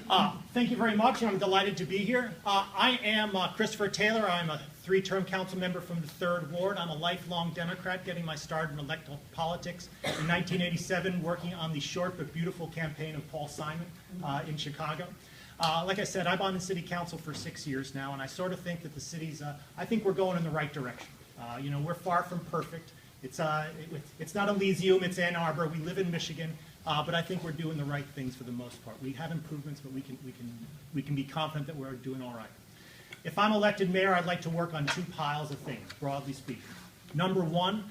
Thank you very much, and I'm delighted to be here. I am Christopher Taylor. I'm a three-term council member from the 3rd Ward. I'm a lifelong Democrat, getting my start in electoral politics in 1987, working on the short but beautiful campaign of Paul Simon in Chicago. Like I said, I've been in city council for 6 years now, and I sort of think that the city's, I think we're going in the right direction. You know, we're far from perfect. It's not Elysium, it's Ann Arbor. We live in Michigan. But I think we're doing the right things for the most part. We have improvements, but we can be confident that we're doing all right. If I'm elected mayor, I'd like to work on 2 piles of things, broadly speaking. Number 1,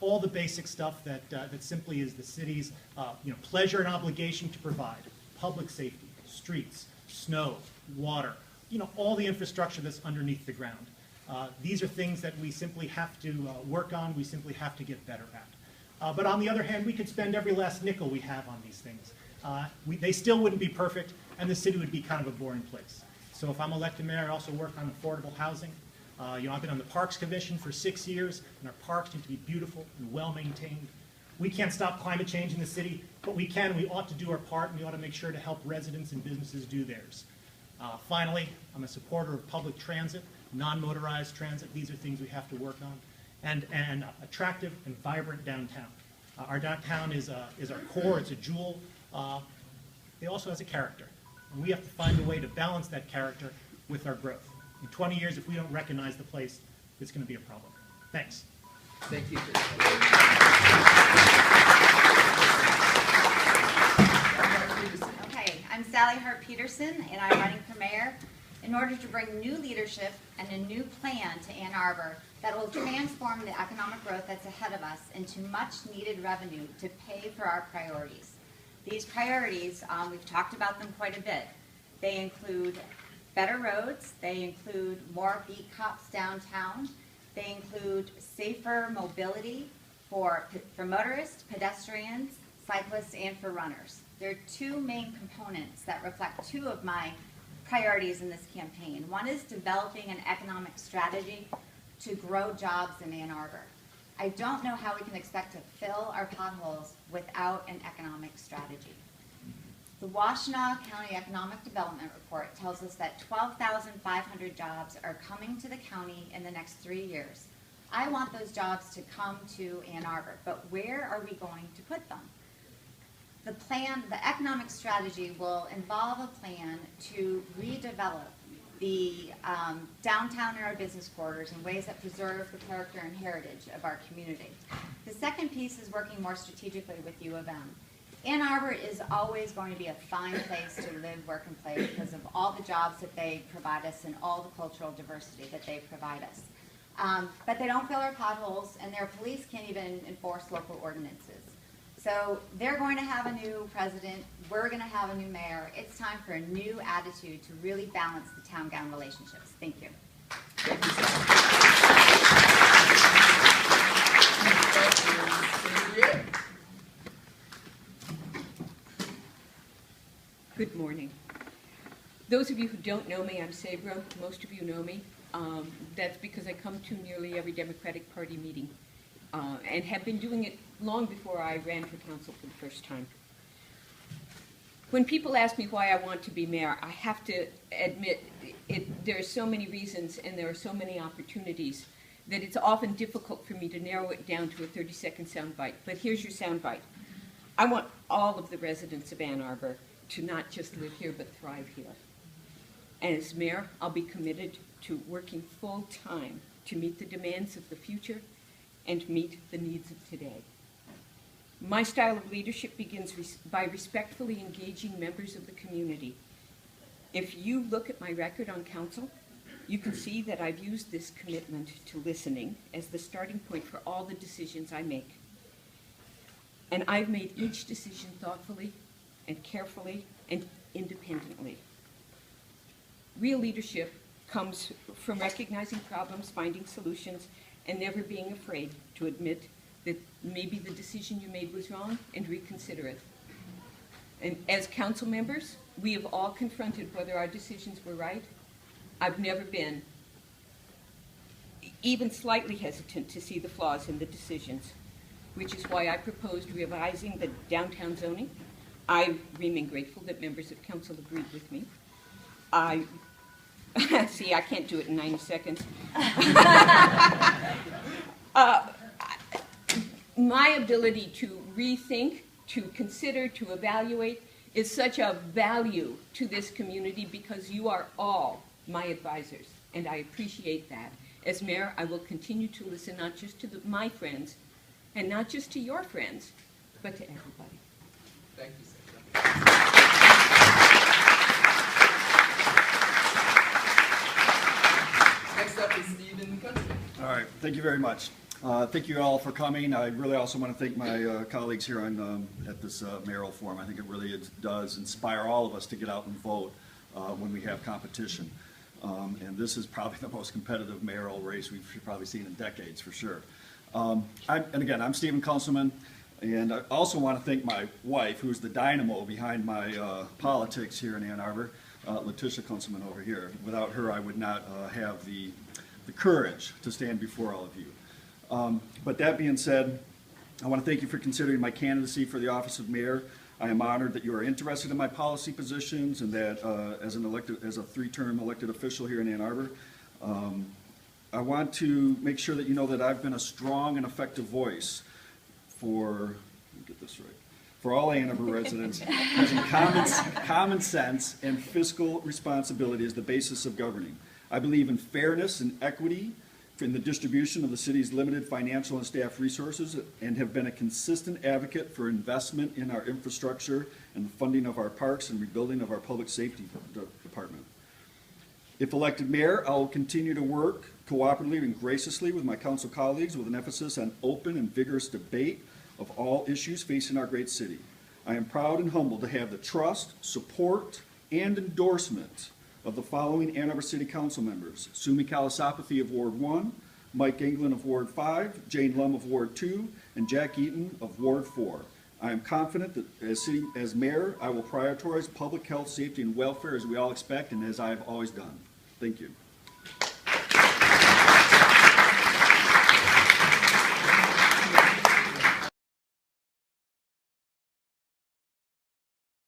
all the basic stuff that simply is the city's pleasure and obligation to provide: public safety, streets, snow, water, all the infrastructure that's underneath the ground. These are things that we simply have to work on. We simply have to get better at. But on the other hand, we could spend every last nickel we have on these things. They still wouldn't be perfect, and the city would be kind of a boring place. So if I'm elected mayor, I also work on affordable housing. I've been on the Parks Commission for 6 years, and our parks need to be beautiful and well-maintained. We can't stop climate change in the city, but we can, and we ought to do our part, and we ought to make sure to help residents and businesses do theirs. Finally, I'm a supporter of public transit, non-motorized transit. These are things we have to work on. And attractive and vibrant downtown. Our downtown is our core, it's a jewel. It also has a character. And we have to find a way to balance that character with our growth. In 20 years, if we don't recognize the place, it's going to be a problem. Thanks. Thank you. Okay, I'm Sally Her Peterson, and I'm running for mayor in order to bring new leadership and a new plan to Ann Arbor that will transform the economic growth that's ahead of us into much needed revenue to pay for our priorities. These priorities, we've talked about them quite a bit. They include better roads, they include more beat cops downtown, they include safer mobility for motorists, pedestrians, cyclists, and for runners. There are 2 main components that reflect 2 of my priorities in this campaign. One is developing an economic strategy to grow jobs in Ann Arbor. I don't know how we can expect to fill our potholes without an economic strategy. The Washtenaw County Economic Development Report tells us that 12,500 jobs are coming to the county in the next 3 years. I want those jobs to come to Ann Arbor, but where are we going to put them? The economic strategy will involve a plan to redevelop the downtown and our business corridors in ways that preserve the character and heritage of our community. The second piece is working more strategically with U of M. Ann Arbor is always going to be a fine place to live, work, and play because of all the jobs that they provide us and all the cultural diversity that they provide us. But they don't fill our potholes, and their police can't even enforce local ordinances. So they're going to have a new president. We're going to have a new mayor. It's time for a new attitude to really balance the town-gown relationships. Thank you. Thank you, Good morning. Those of you who don't know me, I'm Sabra. Most of you know me. That's because I come to nearly every Democratic Party meeting and have been doing it long before I ran for council for the first time. When people ask me why I want to be mayor, I have to admit there are so many reasons and there are so many opportunities that it's often difficult for me to narrow it down to a 30-second soundbite. But here's your soundbite. I want all of the residents of Ann Arbor to not just live here but thrive here. And as mayor, I'll be committed to working full-time to meet the demands of the future and meet the needs of today. My style of leadership begins by respectfully engaging members of the community. If you look at my record on council, you can see that I've used this commitment to listening as the starting point for all the decisions I make. And I've made each decision thoughtfully and carefully and independently. Real leadership comes from recognizing problems, finding solutions, and never being afraid to admit that maybe the decision you made was wrong and reconsider it. And as council members, we have all confronted whether our decisions were right. I've never been even slightly hesitant to see the flaws in the decisions, which is why I proposed revising the downtown zoning, I remain grateful that members of council agreed with me. See, I can't do it in 90 seconds. My ability to rethink, to consider, to evaluate is such a value to this community because you are all my advisors, and I appreciate that. As mayor, I will continue to listen not just to my friends and not just to your friends, but to everybody. Thank you, Sandra. Next up is Stephen Councilman. All right, thank you very much. Thank you all for coming. I really also want to thank my colleagues here on, at this mayoral forum. I think it really does inspire all of us to get out and vote when we have competition. And this is probably the most competitive mayoral race we've probably seen in decades, for sure. And again, I'm Stephen Councilman, and I also want to thank my wife, who's the dynamo behind my politics here in Ann Arbor, Letitia Councilman over here. Without her, I would not have the courage to stand before all of you. But that being said, I want to thank you for considering my candidacy for the office of mayor. I am honored that you are interested in my policy positions and that as a three-term elected official here in Ann Arbor, I want to make sure that you know that I've been a strong and effective voice for, let me get this right, for all Ann Arbor residents, using common sense and fiscal responsibility as the basis of governing. I believe in fairness and equity in the distribution of the city's limited financial and staff resources, and have been a consistent advocate for investment in our infrastructure and the funding of our parks and rebuilding of our public safety department. If elected mayor, I will continue to work cooperatively and graciously with my council colleagues with an emphasis on open and vigorous debate of all issues facing our great city. I am proud and humbled to have the trust, support, and endorsement of the following Ann Arbor City Council members: Sumi Kalasapathy of Ward 1, Mike England of Ward 5, Jane Lum of Ward 2, and Jack Eaton of Ward 4. I am confident that as mayor, I will prioritize public health, safety, and welfare as we all expect and as I have always done. Thank you.